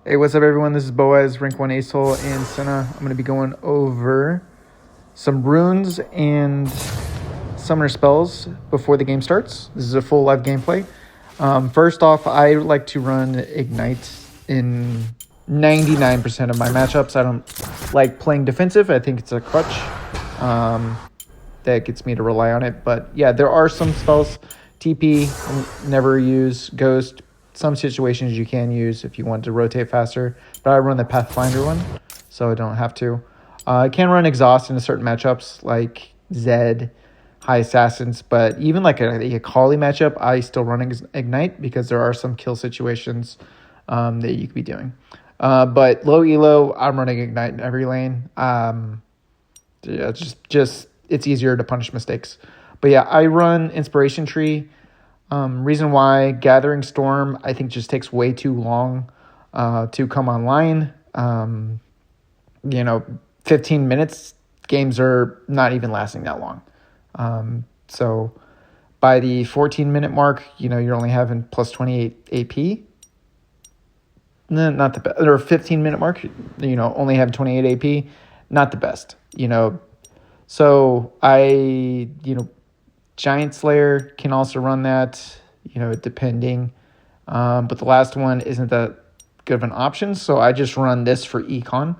Hey, what's up, everyone? This is Boaz, Rank 1 Asol, and Senna. I'm going to be going over some runes and summoner spells before the game starts. This is a full live gameplay. First off, I like to run Ignite in 99% of my matchups. I don't like playing defensive. I think it's a crutch that gets me to rely on it. But yeah, there are some spells. TP, never use. Ghost, some situations you can use if you want to rotate faster, but I run the Pathfinder one, so I don't have to. I can run Exhaust in certain matchups like Zed, High Assassins, but even like a Kali matchup, I still run Ignite because there are some kill situations that you could be doing. But low elo, I'm running Ignite in every lane. Just it's easier to punish mistakes. But yeah, I run Inspiration Tree. Reason why Gathering Storm, I think, just takes way too long to come online. 15 minutes, games are not even lasting that long. So by the 14-minute mark, you're only having plus 28 AP. No, not the best. Or 15-minute mark, only have 28 AP. Not the best, So Giant Slayer can also run that, depending. But the last one isn't that good of an option, so I just run this for Econ.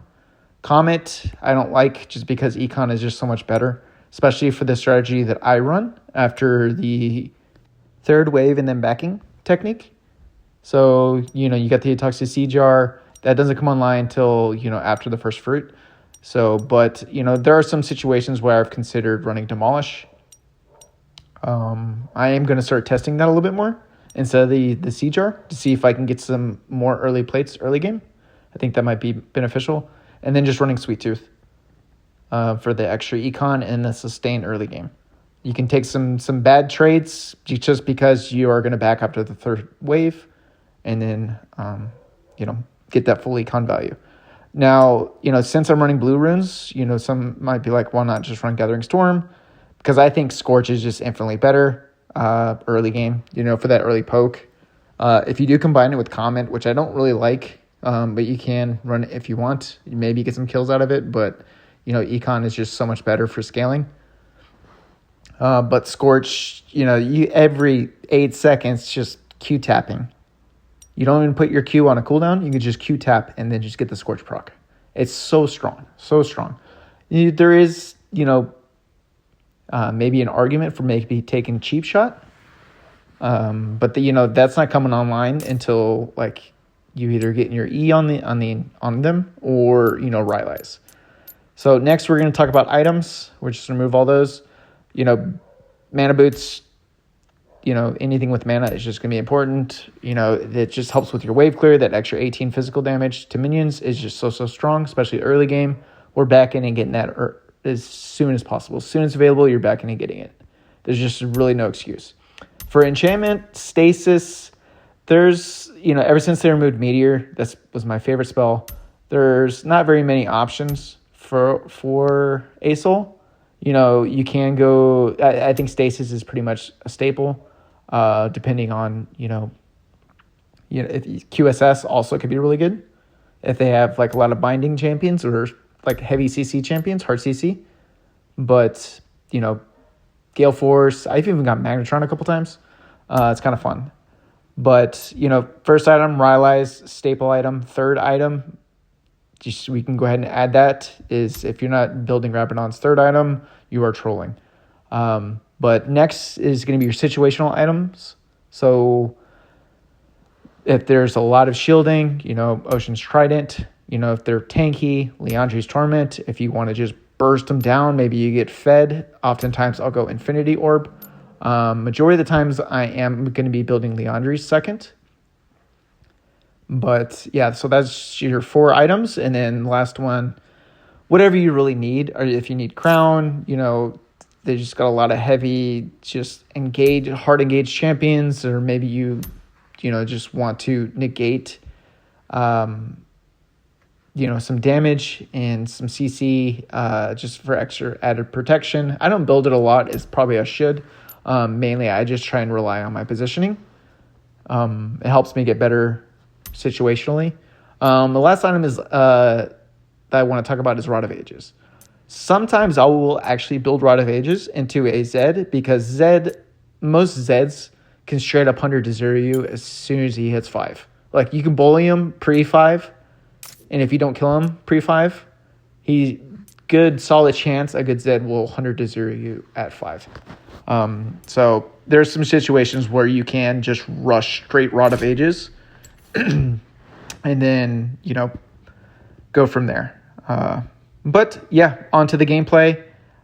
Comet, I don't like just because Econ is just so much better, especially for the strategy that I run after the third wave and then backing technique. So, you got the Toxic Sea Jar. That doesn't come online until, after the first fruit. So, but, there are some situations where I've considered running Demolish. I am going to start testing that a little bit more instead of the Sea Jar to see if I can get some more early plates early game. I think that might be beneficial. And then just running Sweet Tooth for the extra econ and the sustain early game. You can take some bad trades just because you are going to back up to the third wave and then, get that full econ value. Now, since I'm running blue runes, some might be like, why not just run Gathering Storm? Because I think Scorch is just infinitely better early game, for that early poke. If you do combine it with Comet, which I don't really like, but you can run it if you want. Maybe get some kills out of it, but, Econ is just so much better for scaling. But Scorch, you every 8 seconds just Q tapping. You don't even put your Q on a cooldown. You can just Q tap and then just get the Scorch proc. It's so strong, so strong. There is, maybe an argument for maybe taking Cheap Shot. But that's not coming online until like you either get your E on them or, Rylai's. So next we're going to talk about items. We're just going to remove all those, mana boots, anything with mana is just going to be important. It just helps with your wave clear. That extra 18 physical damage to minions is just so strong, especially early game. We're back in and getting that as soon as possible. As soon as available, you're back in and getting it. There's just really no excuse. For enchantment, stasis, there's, ever since they removed Meteor, that was my favorite spell. There's not very many options for Asol. You can go, I think stasis is pretty much a staple, depending on, if QSS also could be really good if they have like a lot of binding champions or like heavy CC champions, hard CC. But, Gale Force, I've even got Magnetron a couple times. It's kind of fun. But, first item, Rylai's staple item. Third item, just we can go ahead and add that, is if you're not building Rabadon's third item, you are trolling. But next is going to be your situational items. So if there's a lot of shielding, Ocean's Trident. If they're tanky, Liandry's Torment. If you want to just burst them down, maybe you get fed. Oftentimes I'll go Infinity Orb. Majority of the times I am going to be building Liandry's second. But yeah, so that's your 4 items. And then last one, whatever you really need. Or if you need Crown, they just got a lot of heavy, just hard engaged champions. Or maybe you just want to negate some damage and some CC just for extra added protection. I don't build it a lot, as probably I should. Mainly, I just try and rely on my positioning. It helps me get better situationally. The last item is that I want to talk about is Rod of Ages. Sometimes I will actually build Rod of Ages into a Zed because most Zeds can straight up 100 to 0 you as soon as he hits 5. Like, you can bully him pre-5, and if you don't kill him pre-5, good solid chance a good Zed will 100 to 0 you at 5. So there's some situations where you can just rush straight Rod of Ages and then, go from there. But yeah, onto the gameplay.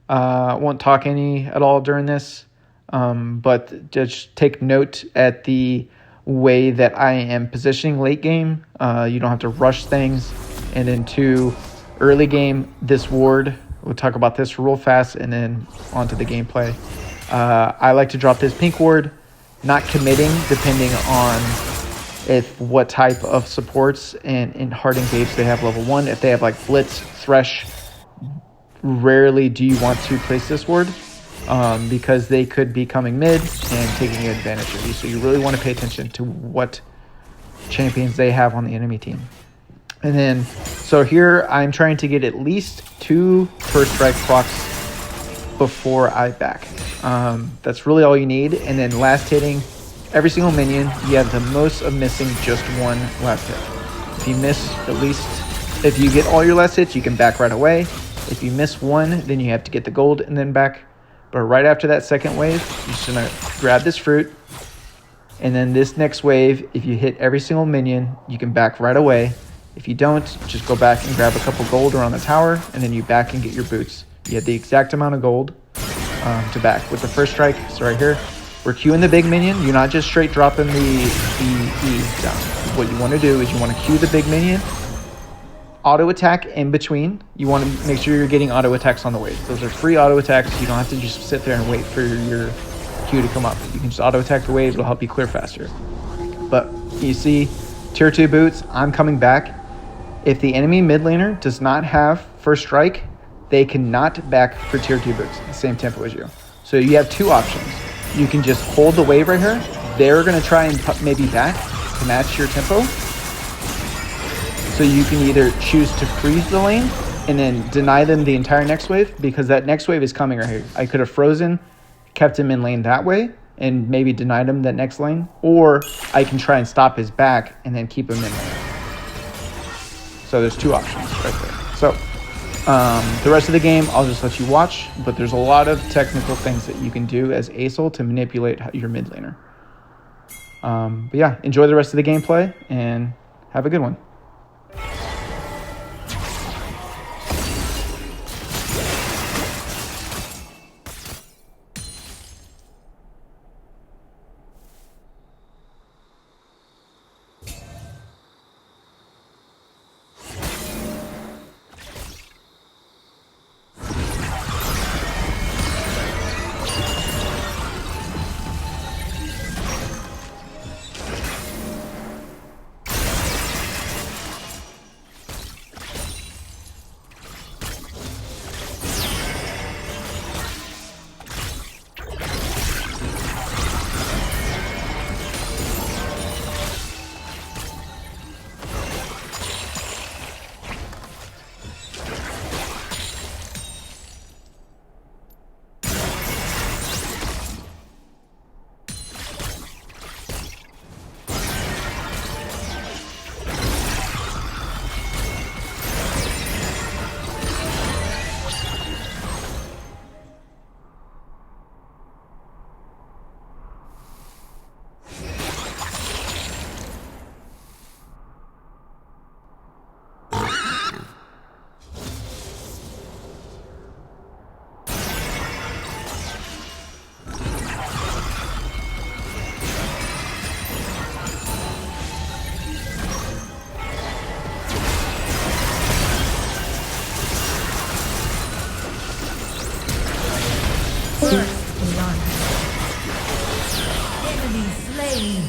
Won't talk any at all during this. But just take note at the way that I am positioning late game. You don't have to rush things. And then 2, early game, this ward. We'll talk about this real fast and then onto the gameplay. I like to drop this pink ward, not committing depending on what type of supports and hard engage they have level 1. If they have like Blitz, Thresh, rarely do you want to place this ward because they could be coming mid and taking advantage of you. So you really want to pay attention to what champions they have on the enemy team. And then, so here I'm trying to get at least 2 first strike procs before I back. That's really all you need. And then last hitting every single minion, you have the most of missing just 1 last hit. If you miss if you get all your last hits, you can back right away. If you miss 1, then you have to get the gold and then back. But right after that second wave, you're just gonna grab this fruit. And then this next wave, if you hit every single minion, you can back right away. If you don't, just go back and grab a couple gold around the tower, and then you back and get your boots. You have the exact amount of gold to back. With the first strike, so right here, we're queuing the big minion. You're not just straight dropping the E down. What you want to do is you want to queue the big minion, auto attack in between. You want to make sure you're getting auto attacks on the way. Those are free auto attacks. You don't have to just sit there and wait for your queue to come up. You can just auto attack the wave. It'll help you clear faster. But you see, tier 2 boots, I'm coming back. If the enemy mid laner does not have first strike, they cannot back for tier 2 boots, the same tempo as you. So you have 2 options. You can just hold the wave right here. They're going to try and maybe back to match your tempo. So you can either choose to freeze the lane and then deny them the entire next wave, because that next wave is coming right here. I could have frozen, kept him in lane that way, and maybe denied him that next lane. Or I can try and stop his back and then keep him in lane. So there's 2 options right there. So the rest of the game, I'll just let you watch, but there's a lot of technical things that you can do as Asol to manipulate your mid laner. But yeah, enjoy the rest of the gameplay and have a good one. Enemy slain.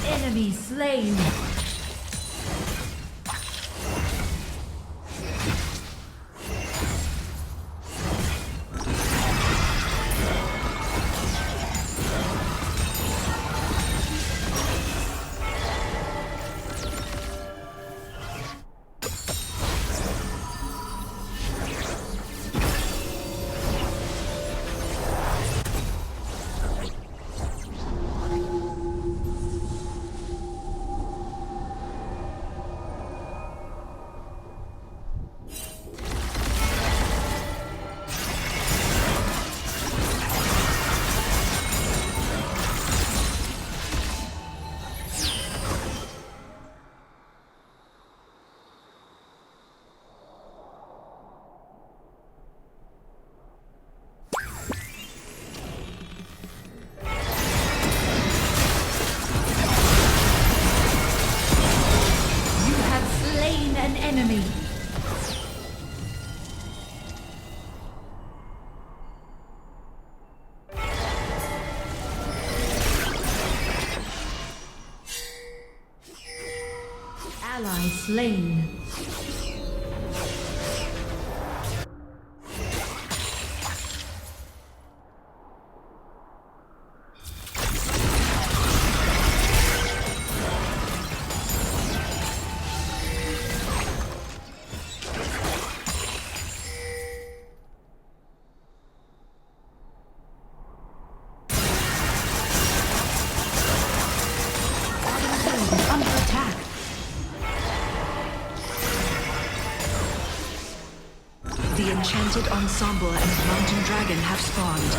Enemy slain. an enemy. Ally slain. The enchanted ensemble and mountain dragon have spawned.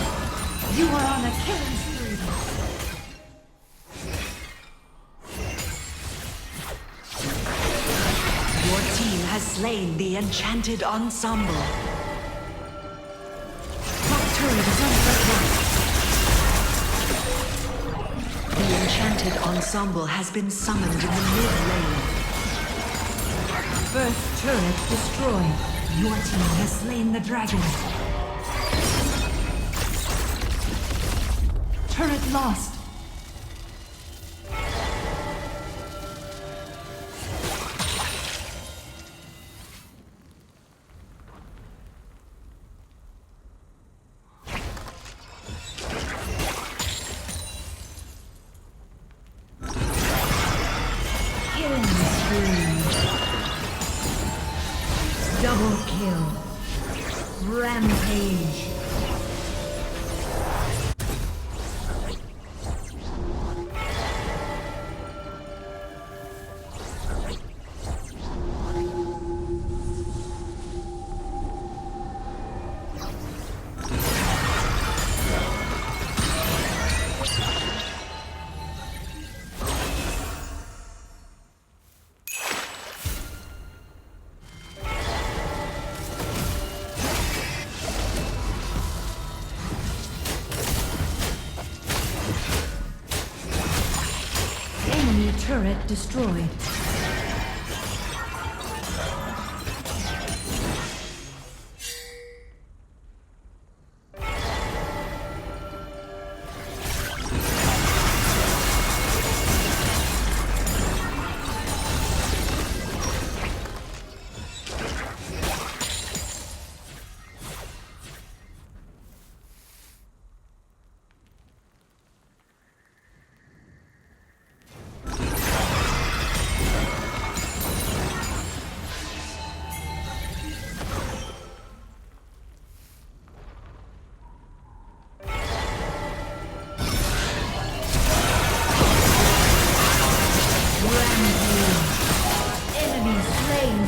You are on a killing spree. Your team has slain the enchanted ensemble. Top turret is under attack. The enchanted ensemble has been summoned in the mid lane. First turret destroyed. Your team has slain the dragon. Turret lost. Killing spree. Double kill. Rampage. Enemy turret destroyed. Enemy slain.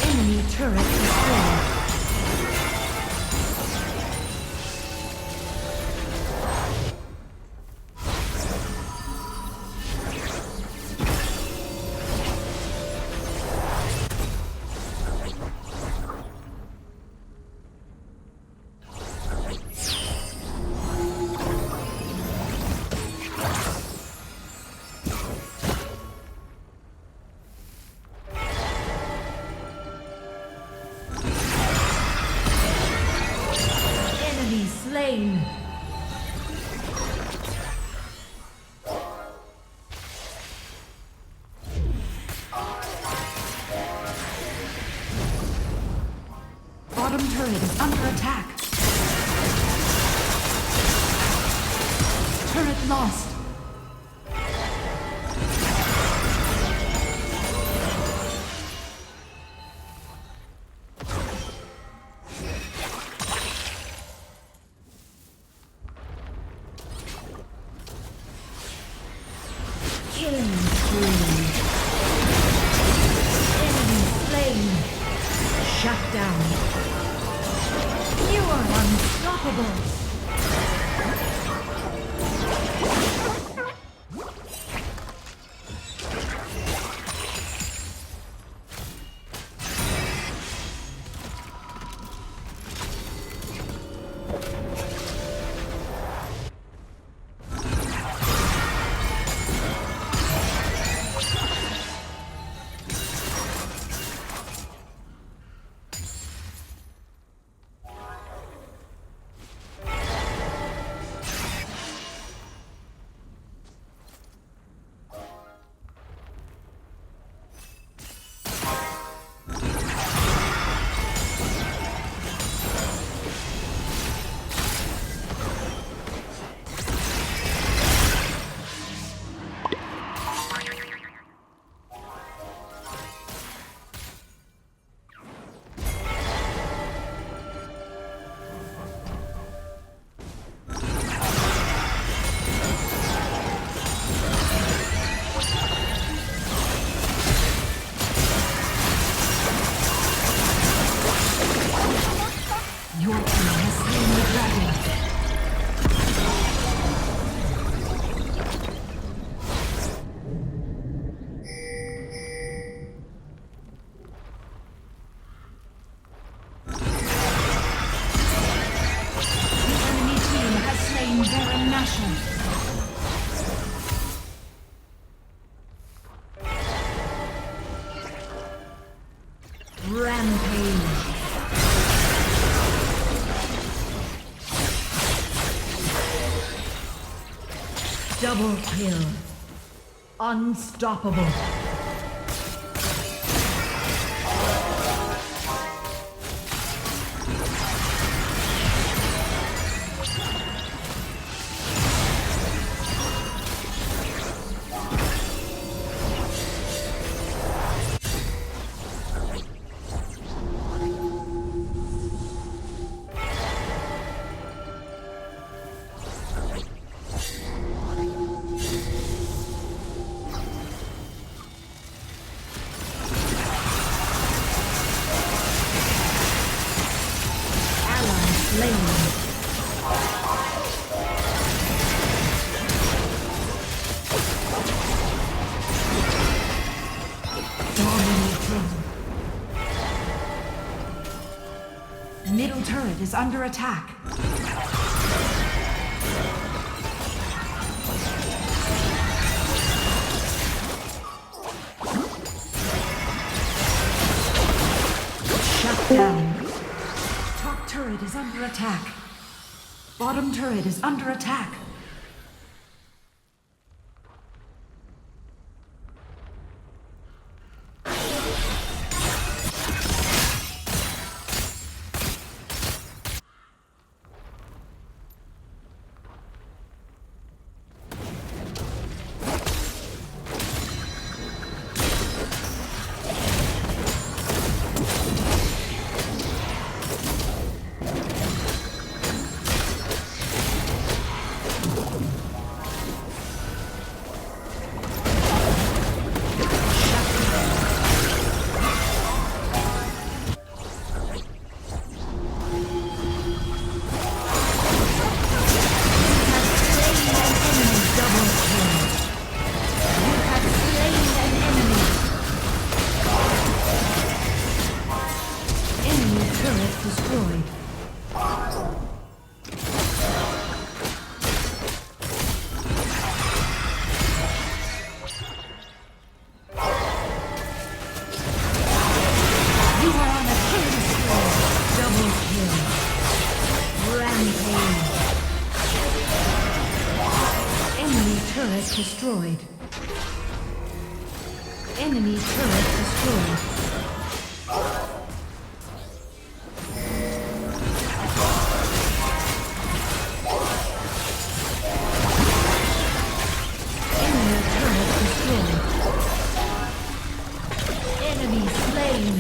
Enemy turret destroyed. Enemy slain. Bottom turret is under attack. Turret lost. Killing spree. Enemy slain. Shut down. You are unstoppable. Double kill. Unstoppable. Middle turret is under attack. Shut down. Top turret is under attack. Bottom turret is under attack. Destroyed. Enemy turret destroyed. Enemy turret destroyed. Enemy slain.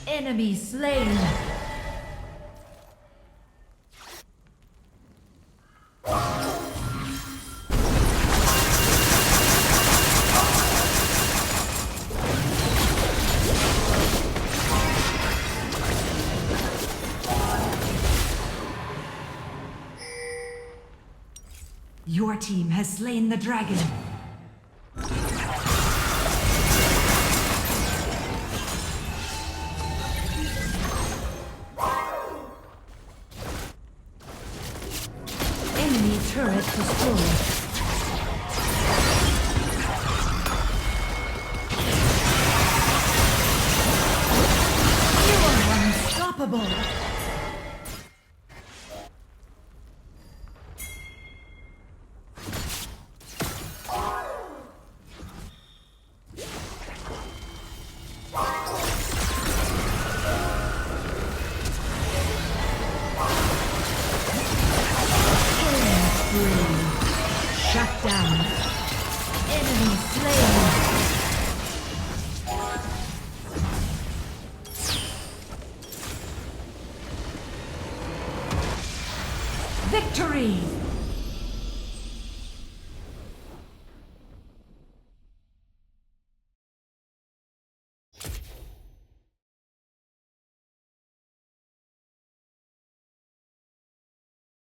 Enemy slain. Your team has slain the dragon. Enemy turret destroyed. Unstoppable. Shut down. Enemy slain. Victory!